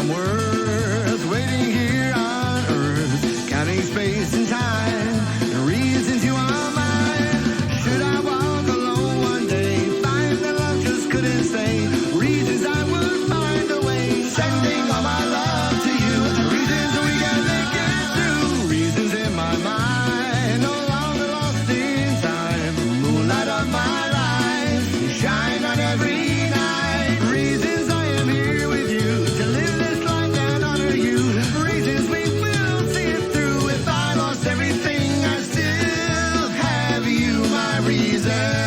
worth waiting here on earth, counting space and time, and reasons you are mine. Should I walk alone one day, find that love just couldn't stay, reasons I would find a way, sending all my love to you, reasons we can make it through, reasons in my mind, no longer lost in time, moonlight of my life, shine on every night, reasons I am here with you, to live this life and honor you, reasons we will see it through, if I lost everything I still have you, my reason.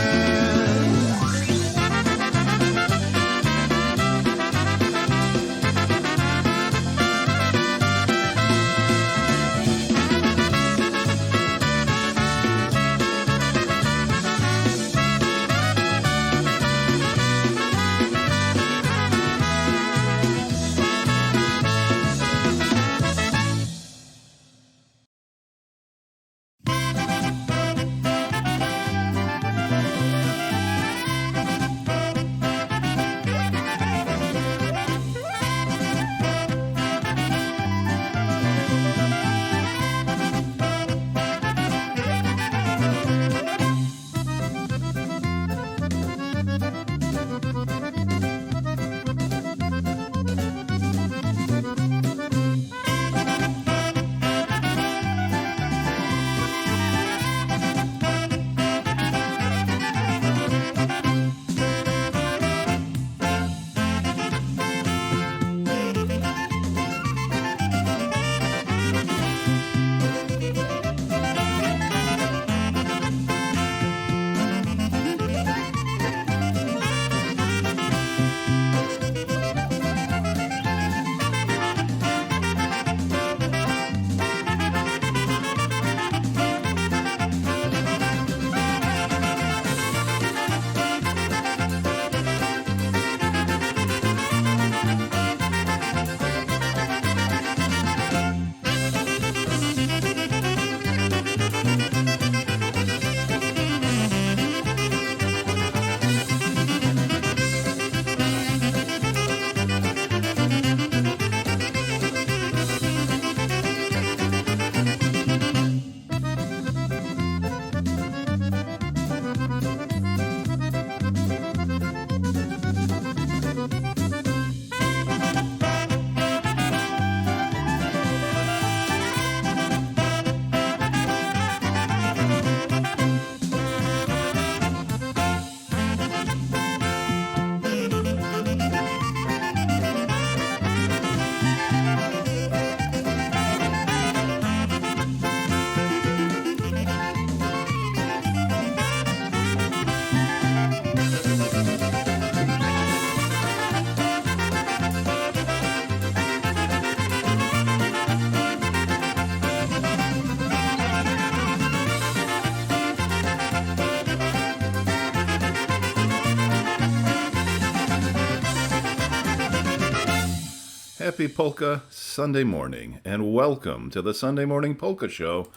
Happy Polka Sunday morning, and welcome to the Sunday Morning Polka Show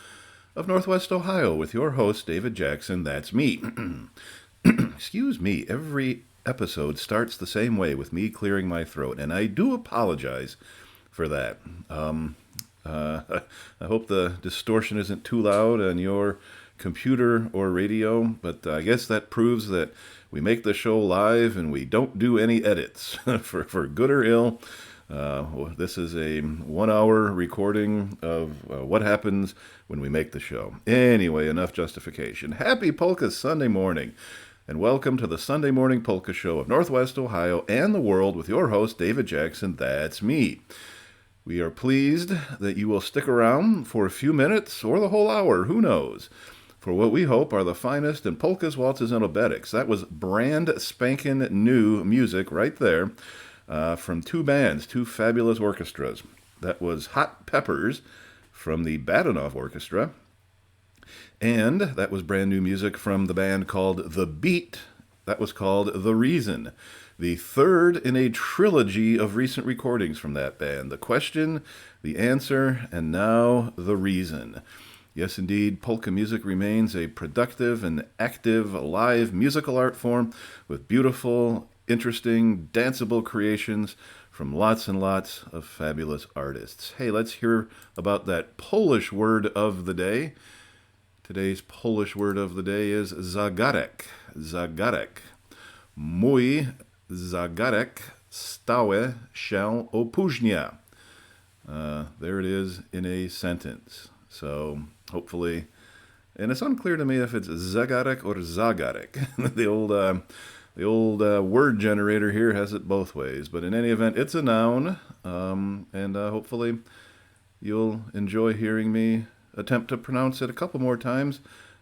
of Northwest Ohio with your host, David Jackson. That's me. Excuse me, every episode starts the same way with me clearing my throat, and I do apologize for that. I hope the distortion isn't too loud on your computer or radio, but I guess that proves that we make the show live and we don't do any edits, for good or ill. This is a 1 hour recording of what happens when we make the show. Anyway, enough justification. Happy Polka Sunday morning, and welcome to the Sunday Morning Polka Show of Northwest Ohio and the world with your host, David Jackson. That's me. We are pleased that you will stick around for a few minutes or the whole hour, who knows, for what we hope are the finest in polkas, waltzes, and obetics. That was brand spanking new music right there. From two bands, two fabulous orchestras. That was Hot Peppers from the Badenoff Orchestra, and that was brand new music from the band called The Beat. That was called The Reason, the third in a trilogy of recent recordings from that band. The Question, The Answer, and now The Reason. Yes, indeed, polka music remains a productive and active live musical art form with beautiful, interesting, danceable creations from lots and lots of fabulous artists. Hey, let's hear about that Polish word of the day. Today's Polish word of the day is zagarek. Zagarek. Mój zagarek stałe się opóźnia. There it is in a sentence. So hopefully, and it's unclear to me if it's zagarek or zagarek. The old word generator here has it both ways. But in any event, it's a noun, and hopefully you'll enjoy hearing me attempt to pronounce it a couple more times,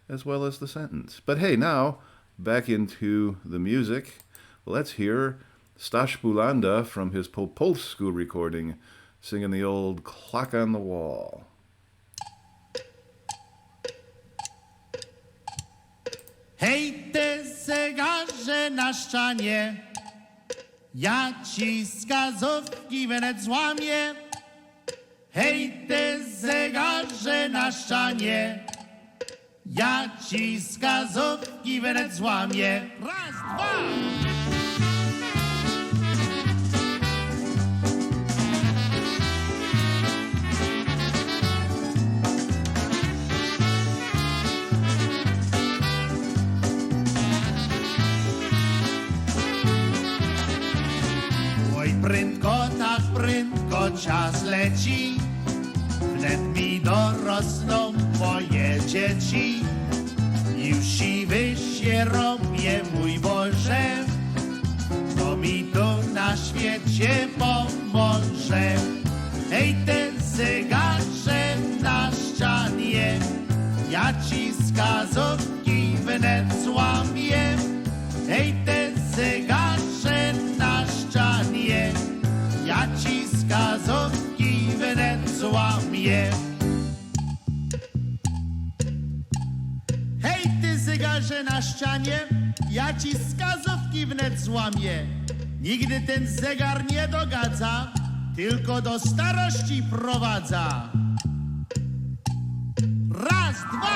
as well as the sentence. But hey, now back into the music. Let's hear Staś Bulanda from his po polsku recording, singing the old Clock on the Wall. Hej, ty zegarze na ścianie, ja ci wskazówki wnet złamię. Hej, ty zegarze na ścianie, ja ci wskazówki wnet złamię. Raz, dwa! Prędko czas leci, wnet mi dorosną moje dzieci. Już siwy się robię, mój Boże, kto mi tu na świecie pomoże. Hej, ten zegarze na ścianie, ja ci wskazówki wnet złamię. Hej, ten zegarze na ścianie, ja ci wskazówki wnet złamię. Hej, ty zegarze na ścianie, ja ci wskazówki wnet złamię. Nigdy ten zegar nie dogadza, tylko do starości prowadza. Raz, dwa!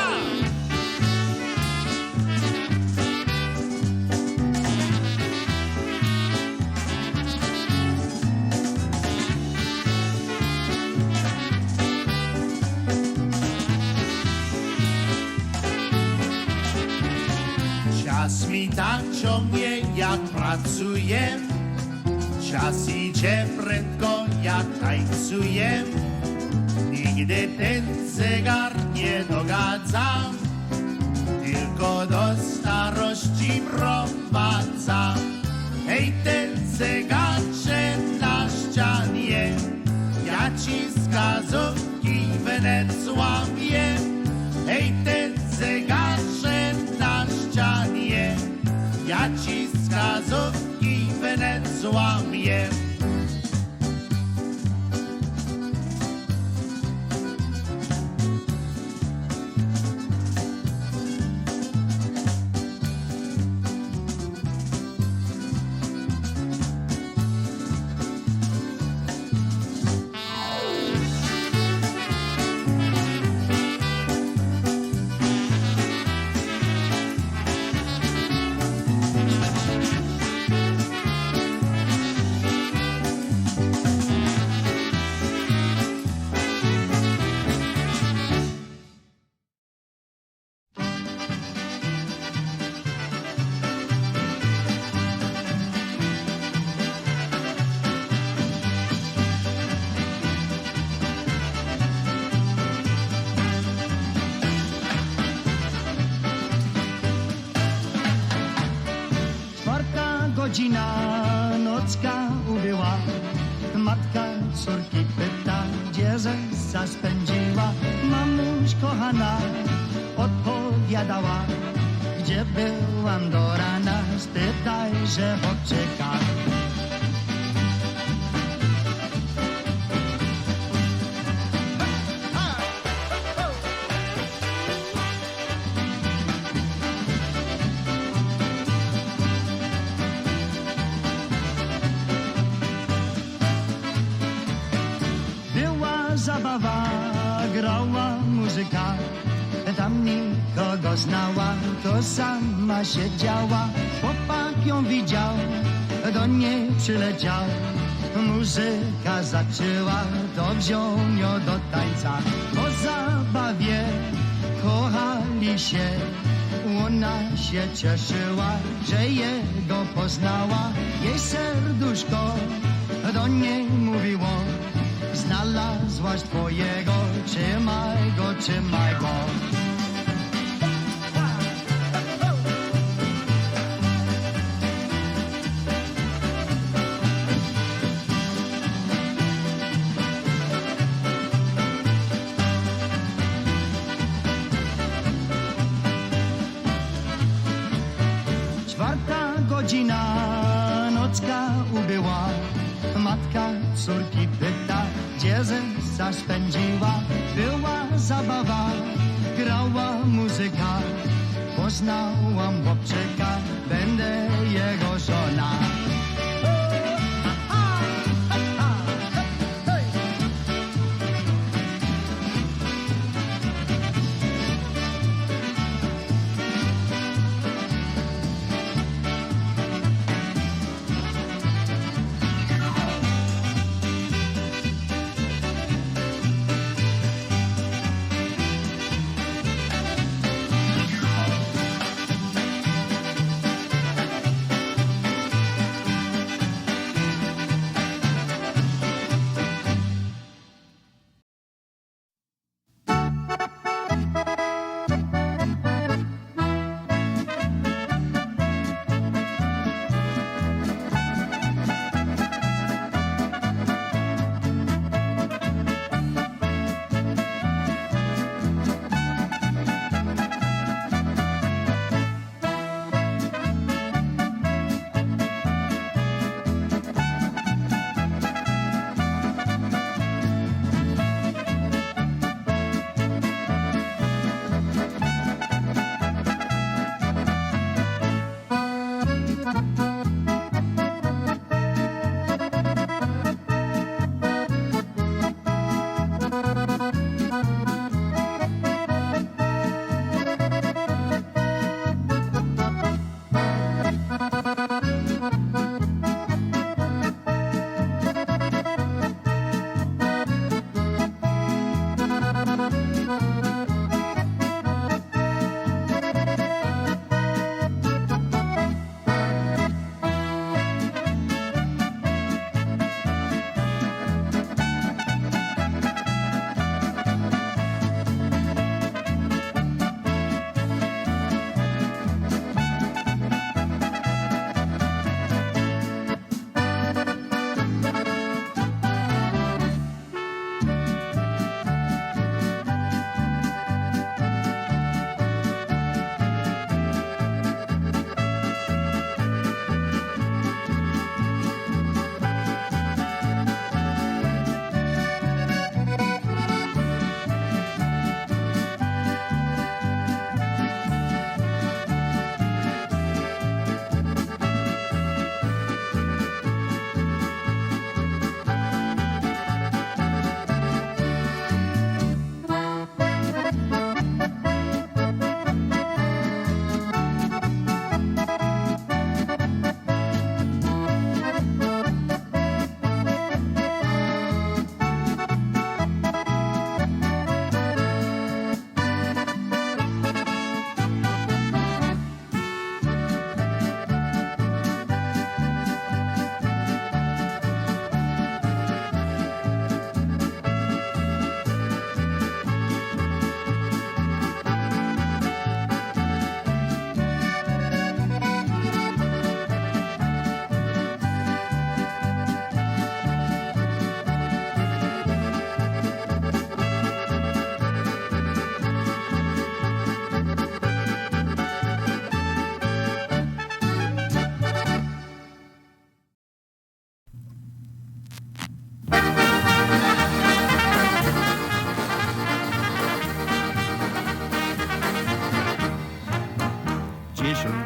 Czas mi tak ciągnie, jak pracuję. Czas idzie prędko, jak tańcuję. Nigdy ten zegar nie dogadza, tylko do starości prowadza. Hej, ten zegarze na ścianie, ja ci wskazówki wnet złamię. Hej, ten zegarze na ścianie, ja ci wskazówki wnet złamię. Godzina nocka ubyła, matka córki pyta, gdzie zesa spędziła. Mamuś kochana odpowiadała, gdzie byłam do rana, spytaj, że odczeka. Zabawa, grała muzyka, tam nikogo znała, to sama siedziała. Chłopak ją widział, do niej przyleciał, Muzyka zaczęła, to wziął ją do tańca. Po zabawie kochali się, ona się cieszyła, że jego poznała. Jej serduszko do niej mówiło: znalazłaś twojego, trzymaj go, trzymaj go. Czwarta godzina, nocka ubyła. Matka córki pyta, gdzie zesa spędziła. Była zabawa, grała muzyka. Poznałam chłopczyka, będę jego żona.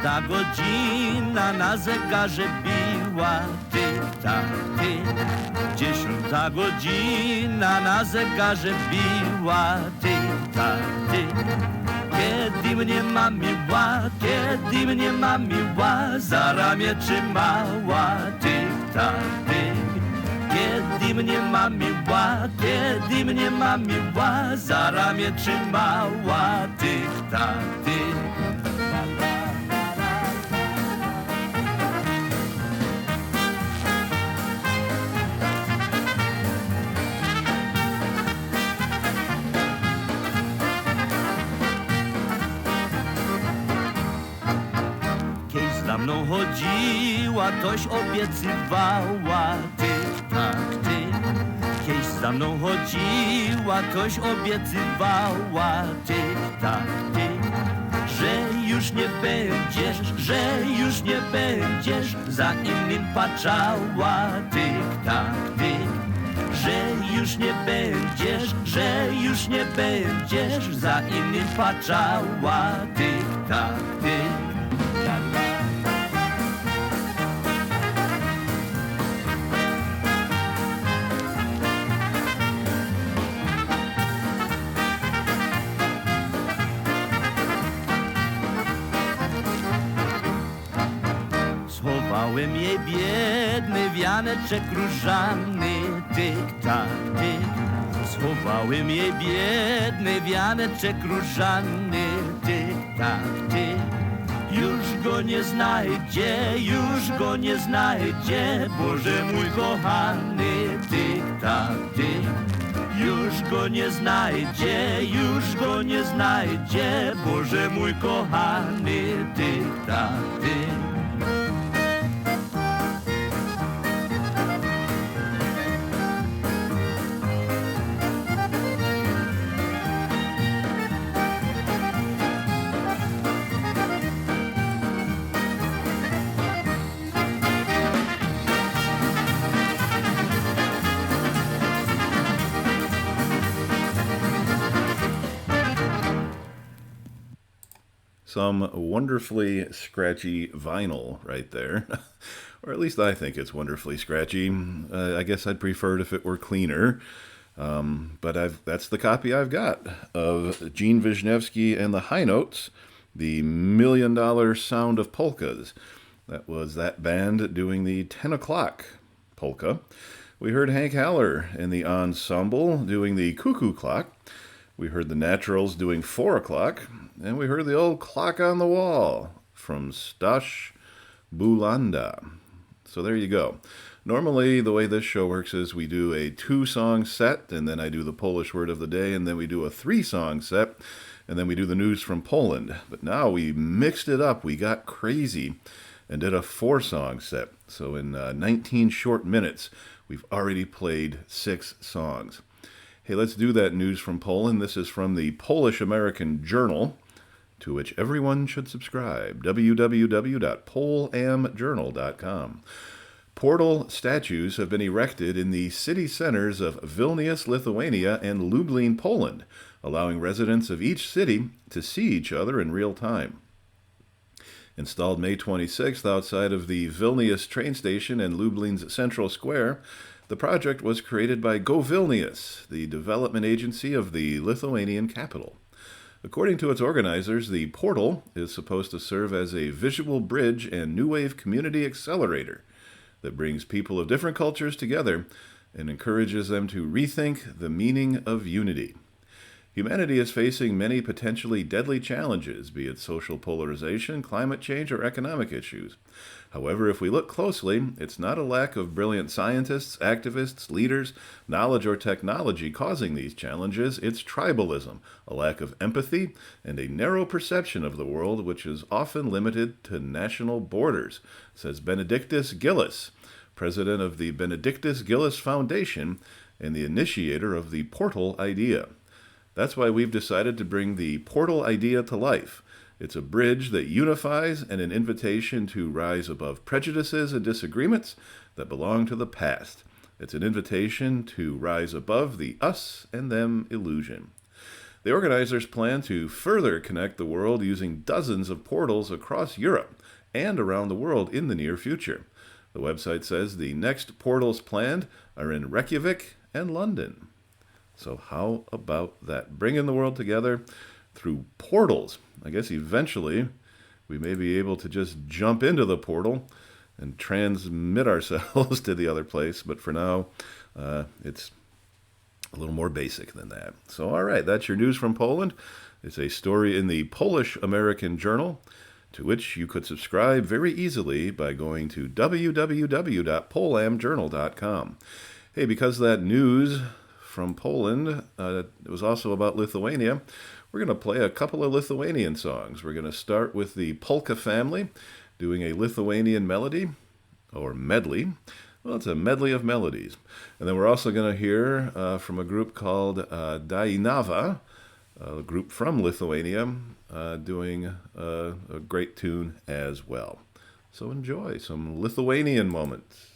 Ta godzina na zegarze biła, tyk-tak, tyk. 10 godzina na zegarze biła, tyk-tak, tyk. Kiedy mnie ma miła, za ramię trzymała, tyk-tak, tyk. Kiedy mnie mamiła, za ramię trzymała, tyk, tak, tyk. Za mną chodziła, toś obiecywała, tyk, tak, tyk. Kiedyś za mną chodziła, toś obiecywała, tyk, tak, tyk. Że już nie będziesz za innym patrzała, tyk, tak, tyk. Że już nie będziesz za innym patrzała, tyk, tak, tyk. Schowałem jej biedny wianeczek różany, tyk, tak, tyk. Schowałem jej biedny wianeczek różany, tyk, tak, tyk. Już go nie znajdzie, Boże mój kochany, tyk, tak, tyk. Już go nie znajdzie, Boże mój kochany, tyk, tak, tyk. Some wonderfully scratchy vinyl right there. Or at least I think it's wonderfully scratchy. I guess I'd prefer it if it were cleaner. But that's the copy I've got of Gene Wisniewski and the High Notes, the $1 Million Sound of Polkas. That was that band doing the 10 o'clock polka. We heard Hank Haller and the ensemble doing the cuckoo clock. We heard the Naturals doing 4 o'clock, and we heard the old clock on the wall from Stash Bulanda. So there you go. Normally, the way this show works is we do a 2-song set, and then I do the Polish word of the day, and then we do a 3-song set, and then we do the news from Poland. But now we mixed it up. We got crazy and did a 4-song set. So in 19 short minutes, we've already played 6 songs. Hey, let's do that news from Poland. This is from the Polish American Journal, to which everyone should subscribe, www.polamjournal.com. Portal statues have been erected in the city centers of Vilnius, Lithuania, and Lublin, Poland, allowing residents of each city to see each other in real time. Installed May 26th outside of the Vilnius train station and Lublin's Central Square, the project was created by Go Vilnius, the development agency of the Lithuanian capital. According to its organizers, the portal is supposed to serve as a visual bridge and new wave community accelerator that brings people of different cultures together and encourages them to rethink the meaning of unity. Humanity is facing many potentially deadly challenges, be it social polarization, climate change, or economic issues. However, if we look closely, it's not a lack of brilliant scientists, activists, leaders, knowledge, or technology causing these challenges. It's tribalism, a lack of empathy, and a narrow perception of the world which is often limited to national borders, says Benedictus Gillis, president of the Benedictus Gillis Foundation and the initiator of the Portal idea. That's why we've decided to bring the Portal idea to life. It's a bridge that unifies and an invitation to rise above prejudices and disagreements that belong to the past. It's an invitation to rise above the us and them illusion. The organizers plan to further connect the world using dozens of portals across Europe and around the world in the near future. The website says the next portals planned are in Reykjavik and London. So how about that? Bringing the world together through portals. I guess eventually we may be able to just jump into the portal and transmit ourselves to the other place. But for now, it's a little more basic than that. So, all right, that's your news from Poland. It's a story in the Polish American Journal, to which you could subscribe very easily by going to www.polamjournal.com. Hey, because that news from Poland, it was also about Lithuania, we're going to play a couple of Lithuanian songs. We're going to start with the Polka family doing a Lithuanian melody, or medley. Well, it's a medley of melodies. And then we're also going to hear from a group called Dainava, a group from Lithuania, doing a great tune as well. So enjoy some Lithuanian moments.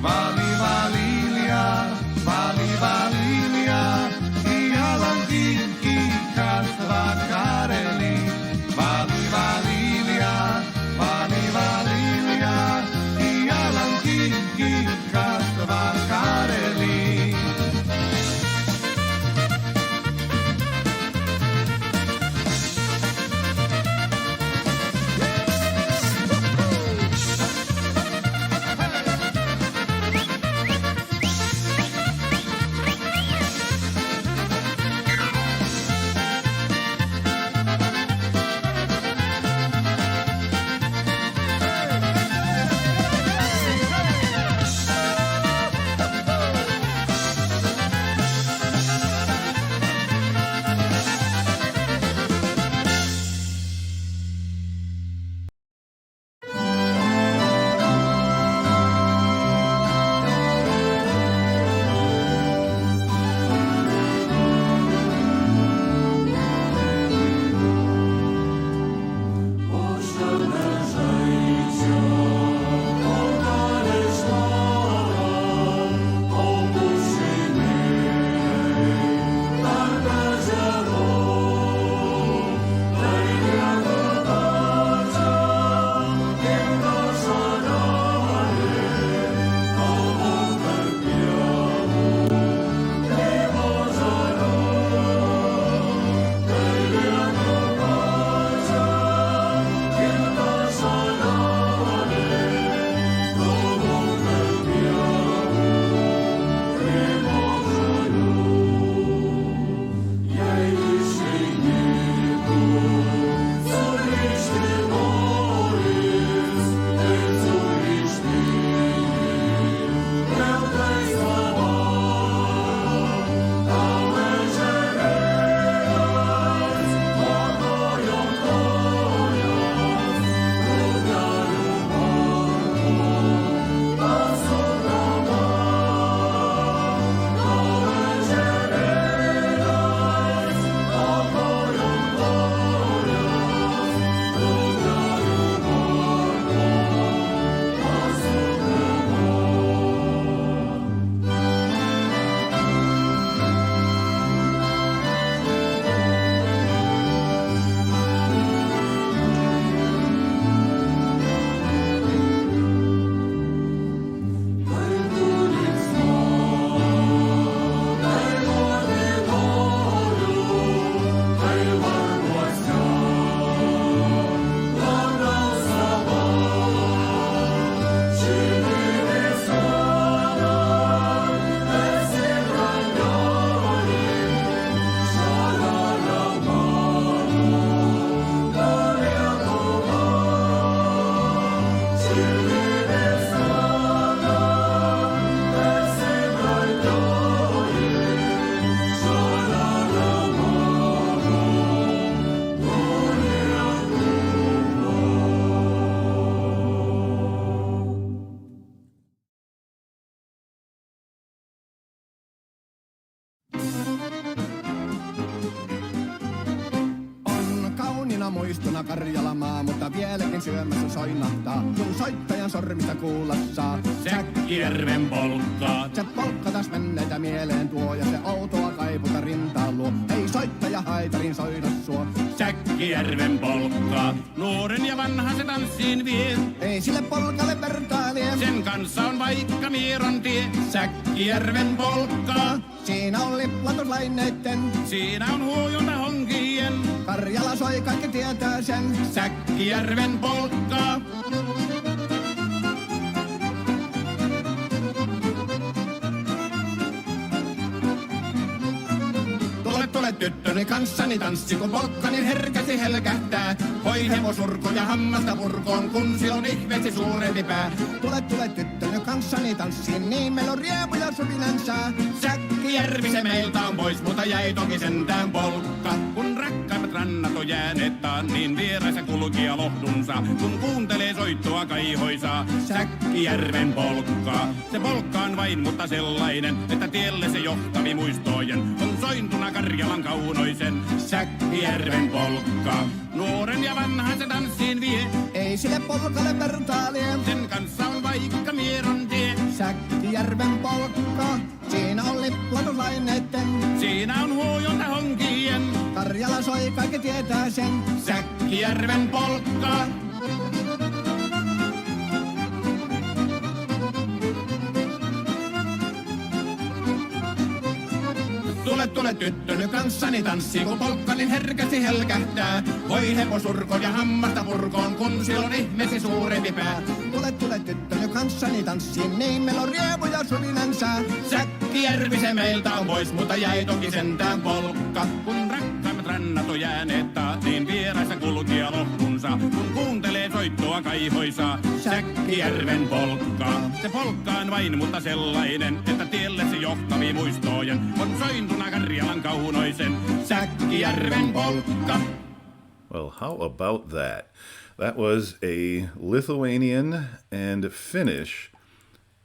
Vali, Valilia, muistona Karjalamaa, mutta vieläkin syömässä soinahtaa. Kun soittajan sormista kuulla saa. Säkkijärven polkkaa. Se polkka taas menneitä mieleen tuo ja se outoa kaiputa rintaan luo. Ei soittaja haitarin soida suo. Säkkijärven polkkaa. Nuoren ja vanhan se tanssiin vie. Ei sille polkalle vertailie. Sen kanssa on vaikka Mieron tie. Säkkijärven polkkaa. Siinä on liplatuslaineitten. Siinä on huojunta honkien. Karjala soi, kaikki tietää sen. Säkkijärven polkkaa. Tule tyttöni kanssani tanssi, kun polkkani herkästi helkähtää. Hoi hevosurko ja hammasta purkoon, kun se on ihmeesti suurempi pää. Tule tyttöni kanssani tanssi, niin meillä on riepu ja supinansa. Säkkijärvi se meiltä on pois, mutta jäi toki sentään polkka. Kun rakkaimmat rannat on jääneet taan, niin vieraissa kulkija lohdunsa. Kun kuuntelee soittoa kaihoisaa, Säkkijärven polkkaa. Se polkka on vain, mutta sellainen, että tielle se johtavi muistojen. On sointuna Karjalan kaunoisen, Säkkijärven polkka. Nuoren ja vanhan se tanssiin vie. Ei sille polkalle vertailie. Sen kanssa on vaikka Mieron tie. Säkkijärven polkka. Siinä on liplatuslaineitten. Siinä on huojunta honkien. Karjala soi, kaikki tietää sen. Säkkijärven polkka. Tule tyttöny kanssani tanssi, kun polkkani herkästi helkähtää. Voi hevosurko ja hammasta purkoon, kun sillä on ihmeesi suurempi pää. Tule tyttöny kanssani tanssi, niin meillä on riepu ja suvinansa. Säkkijärvi se meiltä on pois, mutta jäi toki sentään polkka. Kun rakkaimmat rannat on jääneet taa, niin vieraissa kulkija lohtunsa. Kun kuuntelee soittoa kaihoisaa, Säkkijärven polkkaa. Se polkka on vain, mutta sellainen, että tielle se johtavi muistojen. On sointuna Karjalan kaunoisen, Säkkijärven polkka. Well, how about that? That was a Lithuanian and Finnish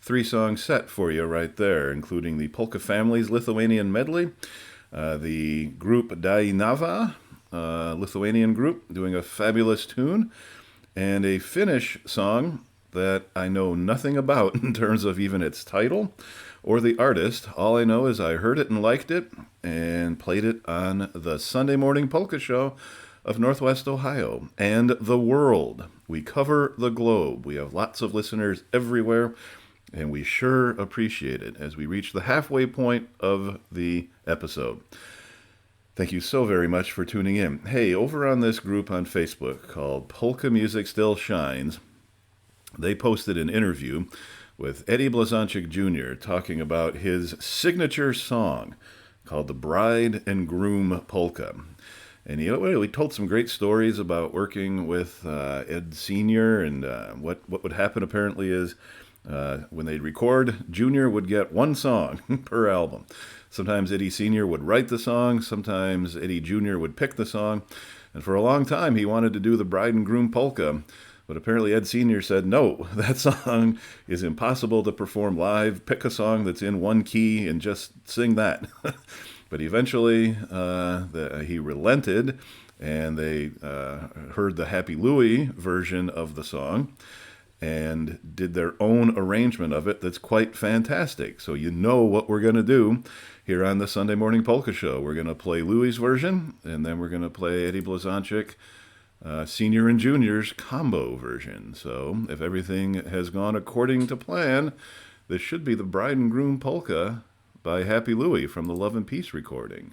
three-song set for you right there, including the Polka Family's Lithuanian medley, the group Dainava, Lithuanian group, doing a fabulous tune, and a Finnish song that I know nothing about in terms of even its title or the artist. All I know is I heard it and liked it and played it on the Sunday Morning Polka Show of Northwest Ohio and the world. We cover the globe. We have lots of listeners everywhere, and we sure appreciate it as we reach the halfway point of the episode. Thank you so very much for tuning in. Hey, over on this group on Facebook called Polka Music Still Shines, they posted an interview with Eddie Blazonczyk Jr. talking about his signature song called The Bride and Groom Polka. And he told some great stories about working with Ed Sr. and what would happen apparently is when they'd record, Junior would get one song per album. Sometimes Eddie Sr. would write the song, sometimes Eddie Jr. would pick the song, and for a long time he wanted to do the Bride and Groom Polka, but apparently Ed Sr. said, no, that song is impossible to perform live, pick a song that's in one key and just sing that. But eventually he relented, and they heard the Happy Louie version of the song, and did their own arrangement of it that's quite fantastic. So you know what we're going to do here on the Sunday Morning Polka Show. We're going to play Louie's version, and then we're going to play Eddie Blazonczyk Senior and Junior's combo version. So if everything has gone according to plan, this should be the Bride and Groom Polka by Happy Louie from the Love and Peace recording.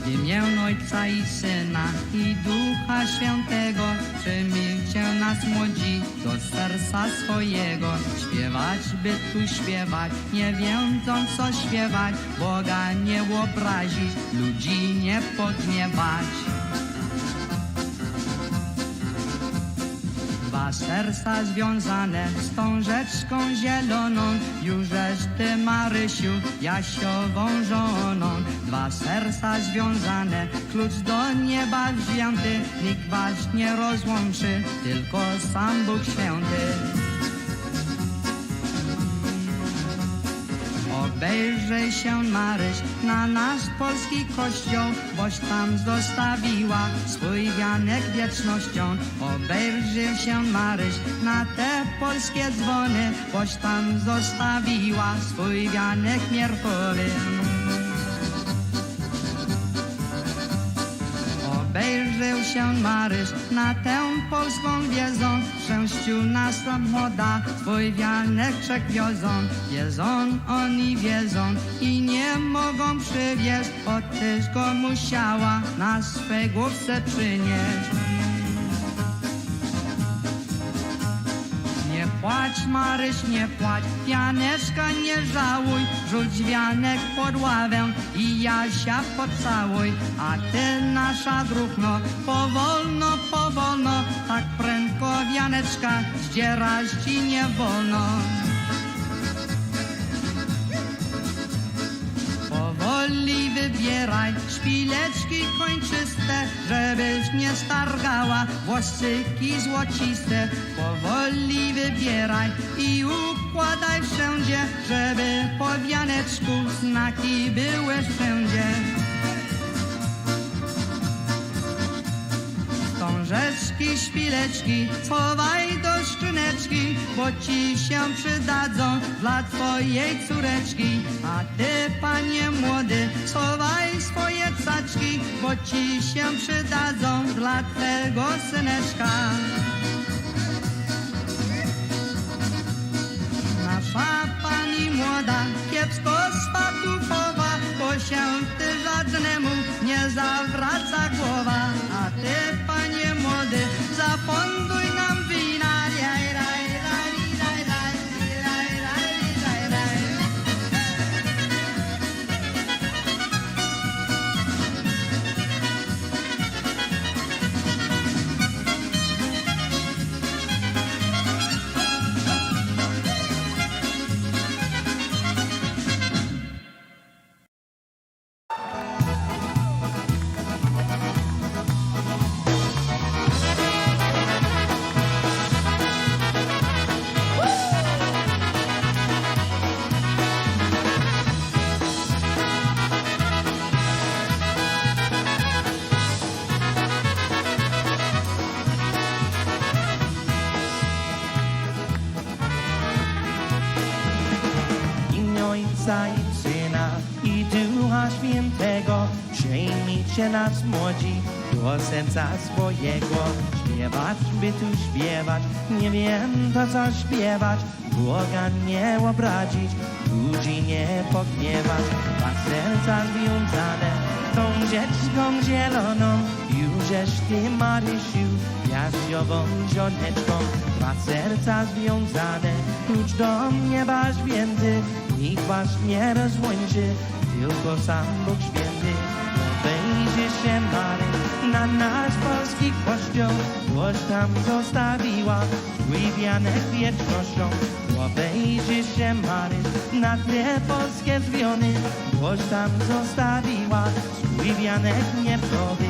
W imię Ojca i Syna i Ducha Świętego przymilcie nas młodzi do serca swojego. Śpiewać by tu śpiewać, nie wiedząc co śpiewać, Boga nie obrazić, ludzi nie podniewać. Dwa serca związane z tą rzeczką zieloną, jużeż ty, Marysiu, Jasiową żoną. Dwa serca związane, klucz do nieba wzięty, nikt was nie rozłączy, tylko sam Bóg święty. Obejrzyj się, Maryś, na nasz polski kościół, boś tam zostawiła swój wianek wiecznością. Obejrzyj się, Maryś, na te polskie dzwony, boś tam zostawiła swój wianek mierkowy. Obejrzył się, Maryś, na tę polską wiedzą, szczęściu nas młoda, twój wianeczek wiozą. Wiedzą oni wiedzą i nie mogą przywieźć, bo tyś go musiała na swej główce przynieść. Nie płacz, Maryś, nie płacz, wianeczka nie żałuj, rzuć wianek pod ławę i Jasia pocałuj. A ty, nasza druhno, powolno, powolno, tak prędko wianeczka zdzierać ci nie wolno. Powoli wybieraj szpileczki kończyste, żebyś nie stargała włosyki złociste. Powoli wybieraj i układaj wszędzie, żeby po wianeczku znaki były wszędzie. Wstążeczki, szpileczki schowaj do skrzyneczki, bo ci się przydadzą dla twojej córeczki. A ty, panie młody, schowaj swoje caczki, bo ci się przydadzą dla twego syneczka. Nasza pani młoda kiepsko spatuchowa, bo się ty żadnemu nie zawraca głowa. A ty, panie młody, zafunduj nam wina. Jaj, raj, raj, raj, raj, raj, raj, raj, raj. Ojca i Syna i Ducha Świętego, przyjmijcie nas młodzi do serca swojego. Śpiewać, by tu śpiewać, nie wiem to co śpiewać, Boga nie obrazić, ludzi nie pogniewać. Dwa serca związane tą rzeczką zieloną, jużeż ty, Marysiu, Jasiową żoneczką. Dwa serca związane, klucz do nieba święty, nikt was nie rozłączy, tylko sam Bóg święty. Obejrzy się, Maryś, na nasz polski kościół, boś tam zostawiła swój wianek wiecznością. Obejrzy się, Maryś, na te polskie zwiony, boś tam zostawiła swój wianek mierkowy.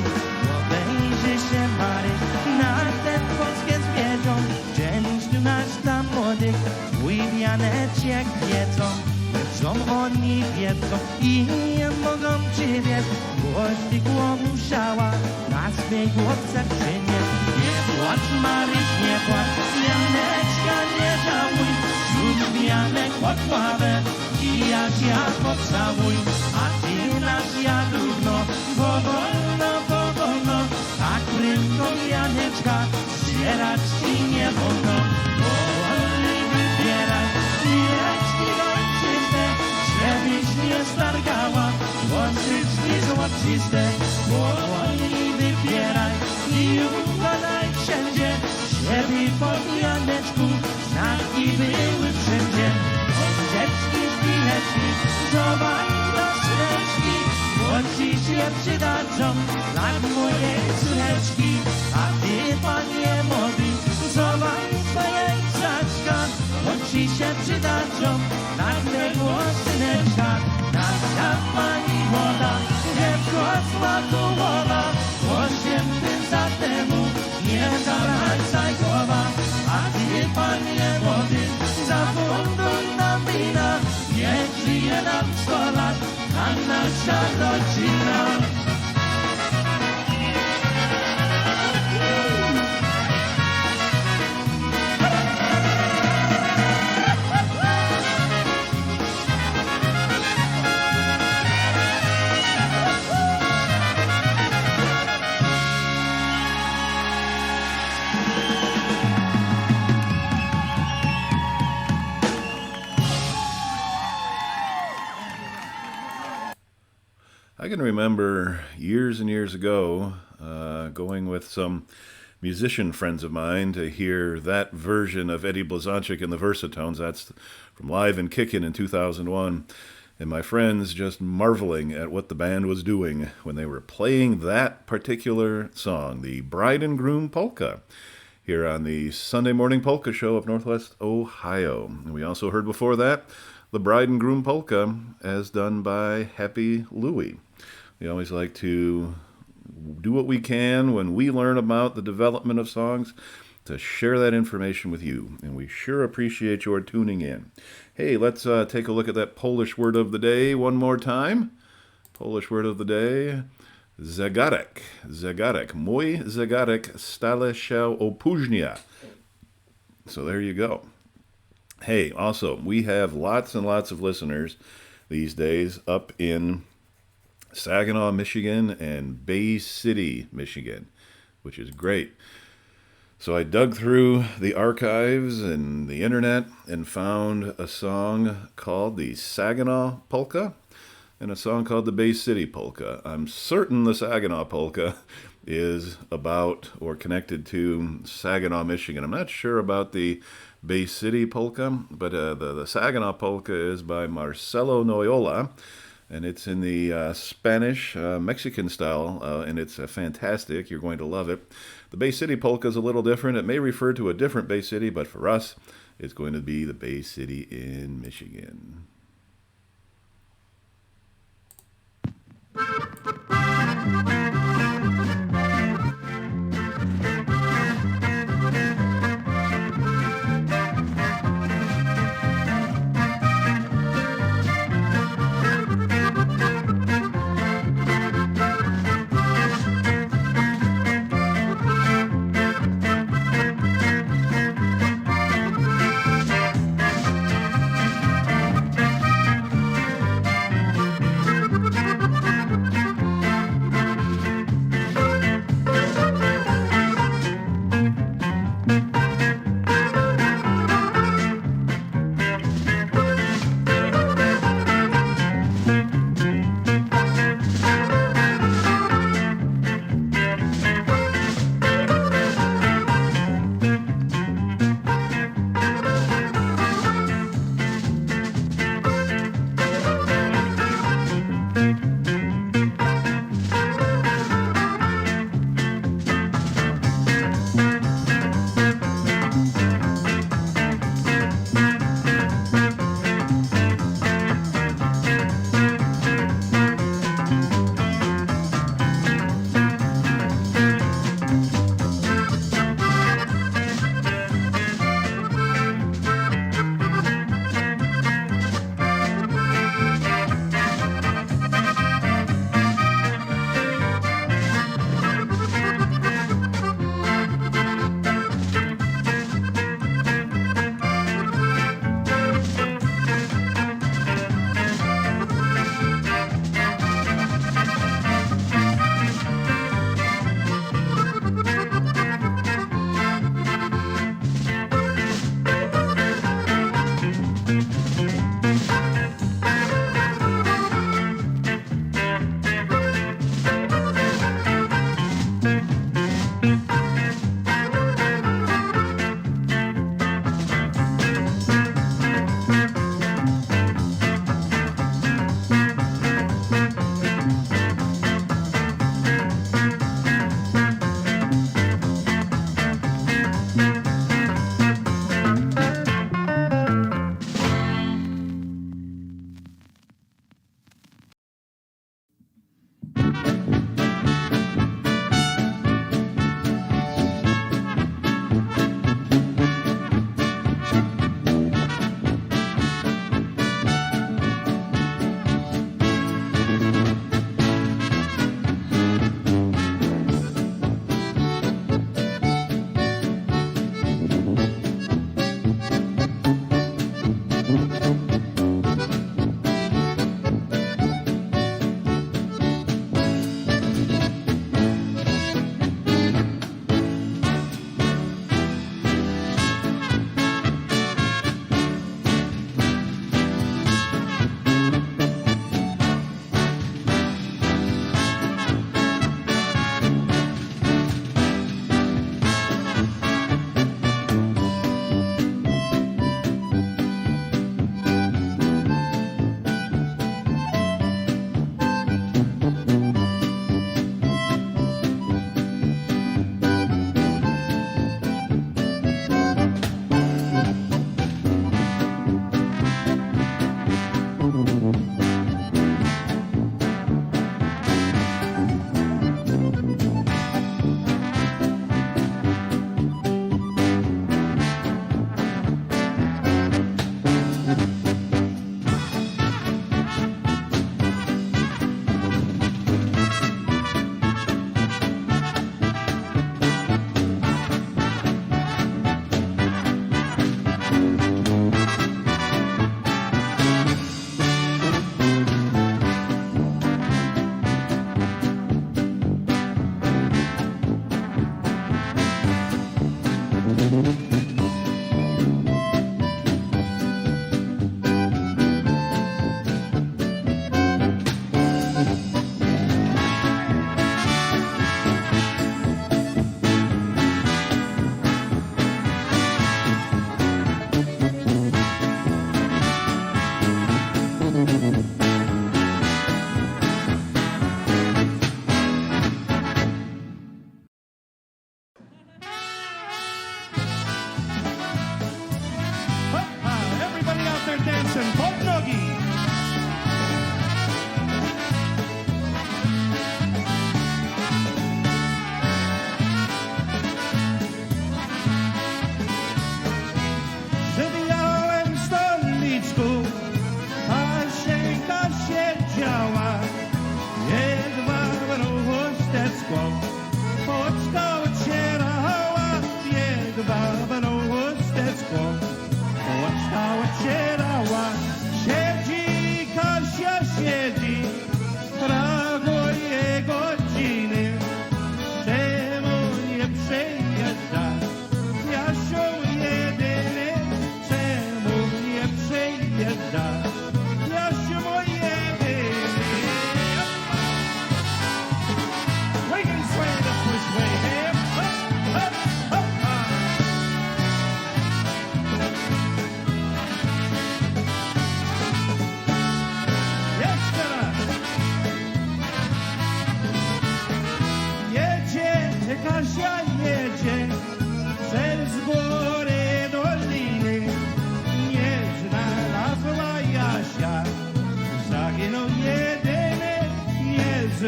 Obejrzy się, Maryś, na te polskie zwierząt, częściu nasz tam młodych, swój wianeczek wiedzą. Wiedzą oni wiedzą i nie mogą przywieźć, boś ty go musiała na swej głowce przynieść. Nie płacz, Maryś, nie płacz, wianeczka nie żałuj, rzuć wianek pod ławę i Jasia pocałuj. A ty, nasza druhno, powolno, powolno, tak prędko wianeczka zdzierać ci nie wolno. Powoli wybieraj chwileczki ojczyste, żebyś nie stargała włosyczki złociste. Powoli wybieraj i układaj wszędzie, żeby po wianeczku znaki były wszędzie. Książeczki, szpileczki, schowaj do skrzyneczki, bo ci się przydadzą dla twojej córeczki. A ty, panie młody, schowaj ci się przydadzą, nagle głosyneczka, nasza pani młoda, dziecko smakołowa, 8 za temu nie zawracaj głowa, a ty panie młody, zafunduj nam wina, niech żyje nam 100 lat, a nasza rodzina. I can remember years and years ago going with some musician friends of mine to hear that version of Eddie Blazonczyk and the Versatones. That's from Live and Kickin' in 2001. And my friends just marveling at what the band was doing when they were playing that particular song, the Bride and Groom Polka, here on the Sunday Morning Polka Show of Northwest Ohio. And we also heard before that the Bride and Groom Polka as done by Happy Louie. We always like to do what we can when we learn about the development of songs to share that information with you. And we sure appreciate your tuning in. Hey, let's take a look at that Polish word of the day one more time. Polish word of the day, zegarek. Zegarek. Mój zegarek stale się opóźnia. So there you go. Hey, also, we have lots and lots of listeners these days up in Saginaw, Michigan, and Bay City, Michigan, which is great. So I dug through the archives and the internet and found a song called the Saginaw Polka and a song called the Bay City Polka. I'm certain the Saginaw Polka is about or connected to Saginaw, Michigan. I'm not sure about the Bay City Polka, but the Saginaw Polka is by Marcelo Noyola, and it's in the Spanish, Mexican style, and it's fantastic. You're going to love it. The Bay City Polka is a little different. It may refer to a different Bay City, but for us, it's going to be the Bay City in Michigan.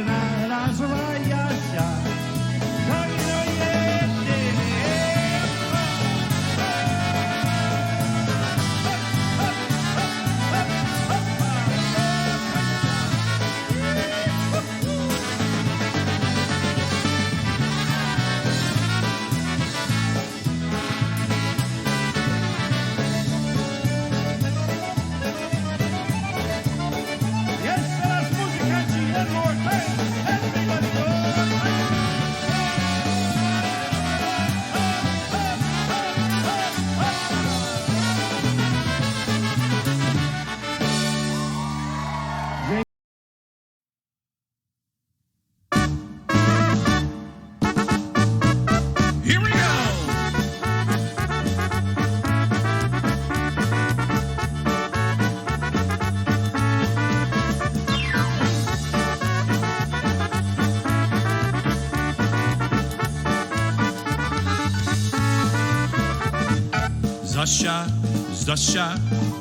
znalazła Jasia. Jeszcze raz muzykanci, one more time, everybody go! Here we go!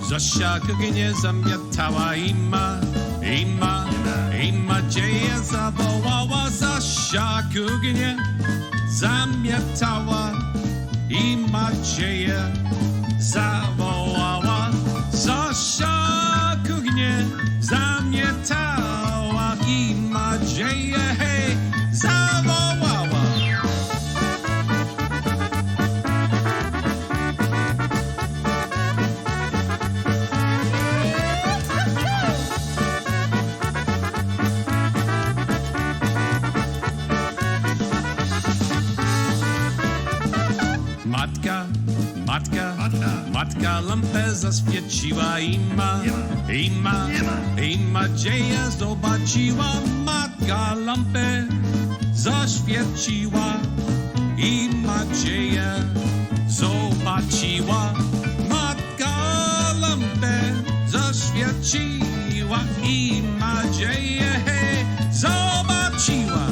Zosia nie zamiatała ima dzieje zawołała. Zosia nie zamiatała ima dzieje zawołała. Zosia nie zamiatała ima dzieje hej zawołała. Matka lampę zaświeciła ima dzieje zobaczyła. Matka lampę zaświeciła ima dzieje zobaczyła. Matka lampę zaświeciła ima dzieje zobaczyła.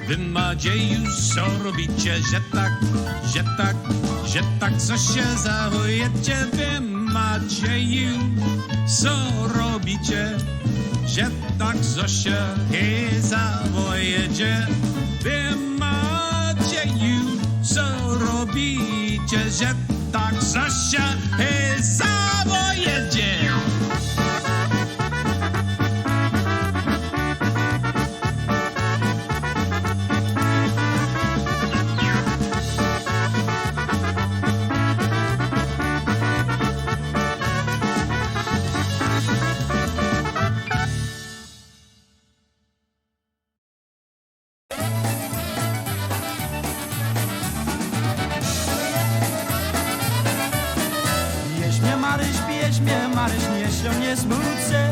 Wy Madzieju, co robicie, że tak, co się zachowujecie? Wy Madzieju, co robicie, że tak, co się zachowujecie? Wy Madzieju, co robicie, że tak, co się zachowujecie? Maryś, nie się nie smucę.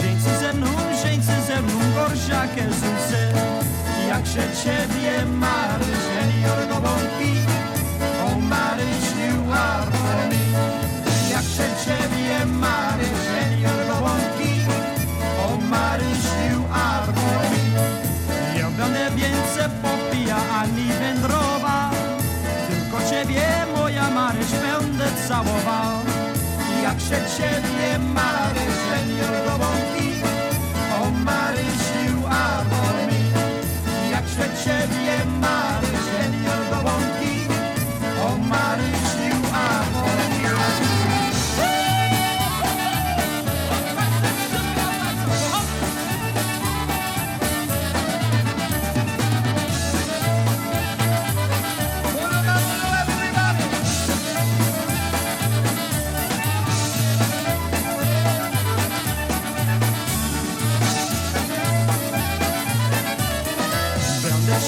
Żeńcy ze mną, gorszakę zucę. Jak się ciebie Maryś, jenior do bąki. O Maryś, you are for me. Jak się ciebie Maryś, jenior do bąki. O Maryś, you are for me. Ja będę więcej popija, ani wędrowa. Tylko ciebie, moja Maryś, będę całował. Jak się ciebie Maryś, senior do bąki. O Maryś, you are for me. Jak się ciebie Maryś, senior do bąki. O Maryś, you are for me.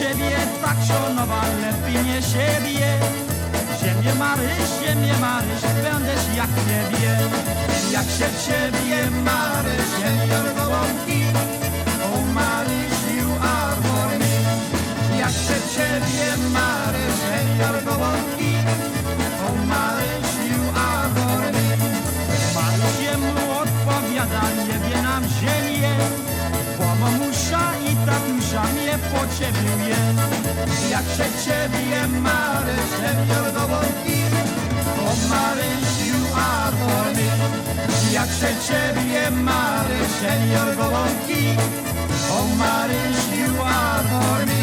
Ciebie tak szanowa, lepiej nie siebie. Ziemię Maryś, będziesz jak niebie. Jak się ciebie Maryś, senior do bąki. O Maryś, you are for me. Jak się ciebie Maryś, senior do bąki. O Maryś, you are for me. Maryś je młoda. trafił jen. Jak się ciebie Maryś, senior Gołąbki, o Maryś, you are for me. Jak się ciebie Maryś, senior Gołąbki, o Maryś, you are for me.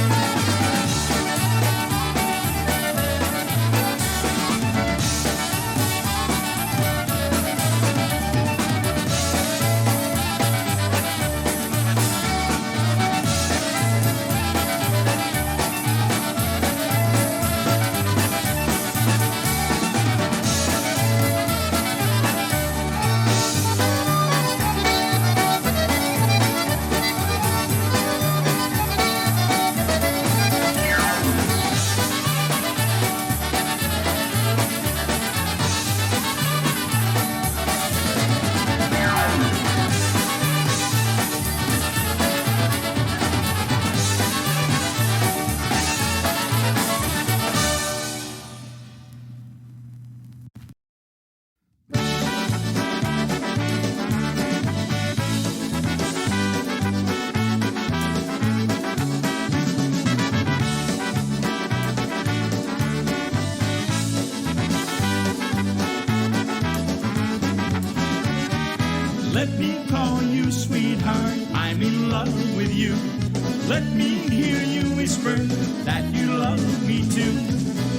Let me call you sweetheart, I'm in love with you. Let me hear you whisper that you love me too.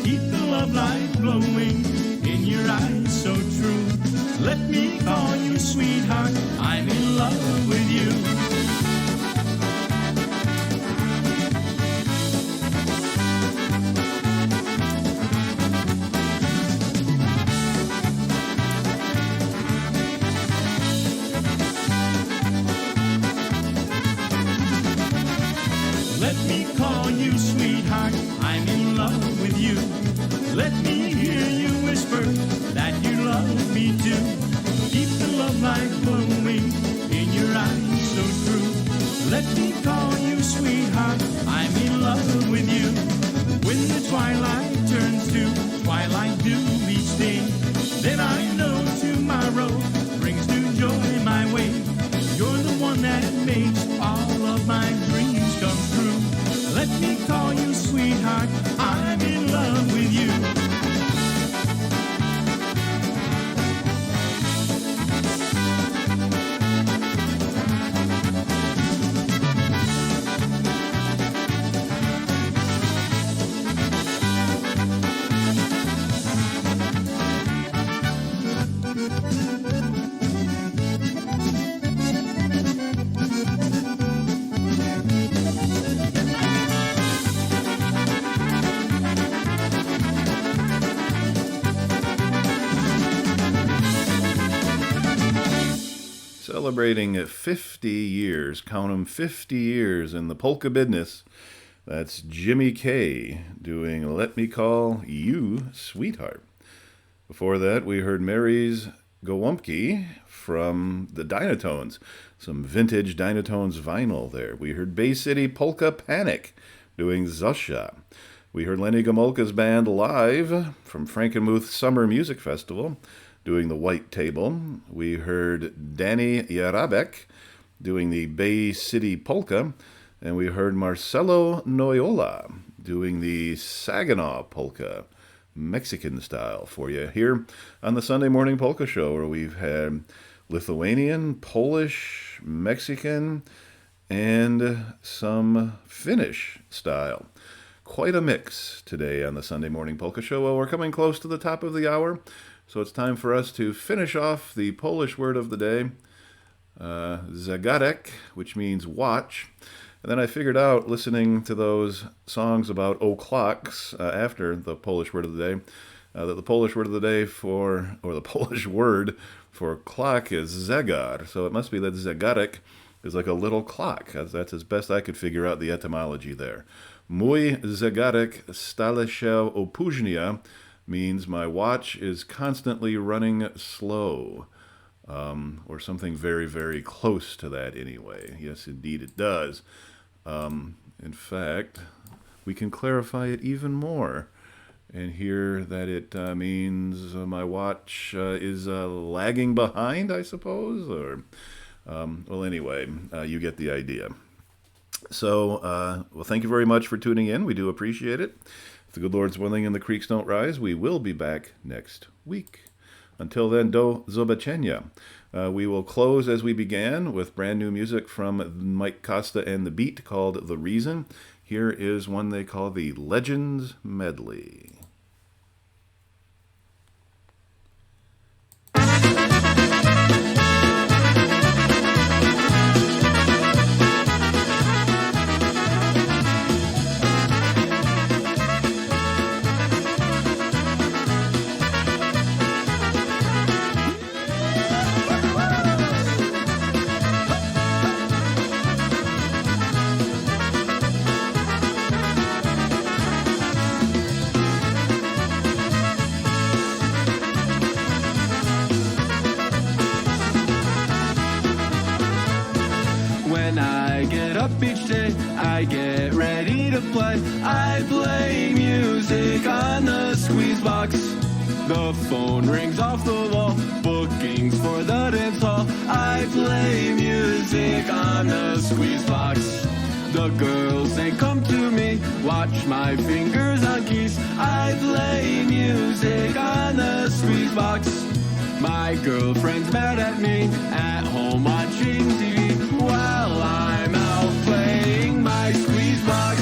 Keep the love light glowing in your eyes so true. Let me call you sweetheart, I'm in love with you. Let me call you sweetheart, I'm in love with you. Let me hear you whisper that you love me too. Keep the love light glowing in your eyes so true. Let me call you sweetheart, I'm in love with you. When the twilight turns to twilight dew each day, then I know tomorrow brings new joy my way. You're the one that makes all of my dreams come true. Let me call you sweetheart, I'm in love with you. Celebrating 50 years, count 'em, 50 years in the polka business. That's Jimmy K doing Let Me Call You Sweetheart. Before that, we heard Mary's Gołąbki from the Dynatones, some vintage Dynatones vinyl there. We heard Bay City Polka Panic doing Zosia. We heard Lenny Gomulka's band live from Frankenmuth Summer Music Festival doing the White Table. We heard Danny Jarabek doing the Bay City Polka. And we heard Marcelo Noyola doing the Saginaw Polka, Mexican style, for you here on the Sunday Morning Polka Show, where we've had Lithuanian, Polish, Mexican, and some Finnish style. Quite a mix today on the Sunday Morning Polka Show. Well, we're coming close to the top of the hour, so it's time for us to finish off the Polish word of the day, zegarek, which means watch. And then I figured out, listening to those songs about o'clocks after the Polish word of the day, that the Polish word of the day or the Polish word for clock is zegar. So it must be that zegarek is like a little clock. That's as best I could figure out the etymology there. Mój zegarek stale się opóźnia means my watch is constantly running slow. Or something very, very close to that anyway. Yes, indeed it does. In fact, we can clarify it even more and hear that it means my watch is lagging behind, I suppose. Or, well, anyway, you get the idea. So, well, thank you very much for tuning in. We do appreciate it. If the good Lord's willing and the creeks don't rise, we will be back next week. Until then, do zobaczenia. We will close as we began with brand new music from Mike Costa and the Beat called The Reason. Here is one they call the Legends Medley. Each day I get ready to play. I play music on the squeeze box. The phone rings off the wall, bookings for the dance hall. I play music on the squeeze box. The girls, they come to me, watch my fingers on keys. I play music on the squeeze box. My girlfriend's mad at me, at home watching TV, while I'm out playing my squeeze box.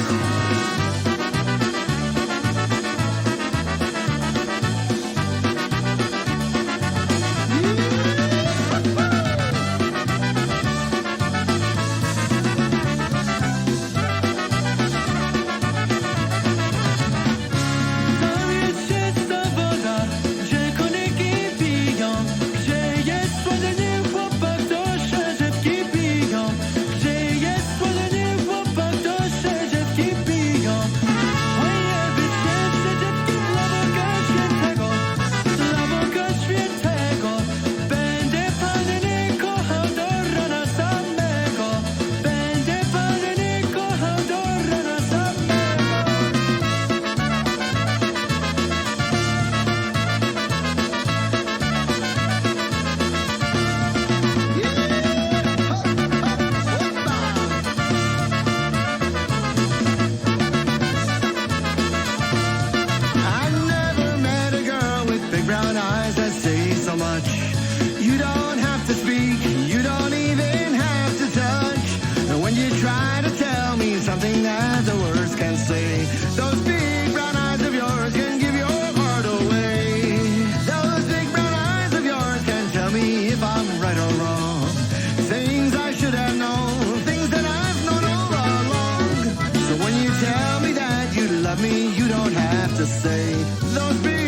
Me, you don't have to say those big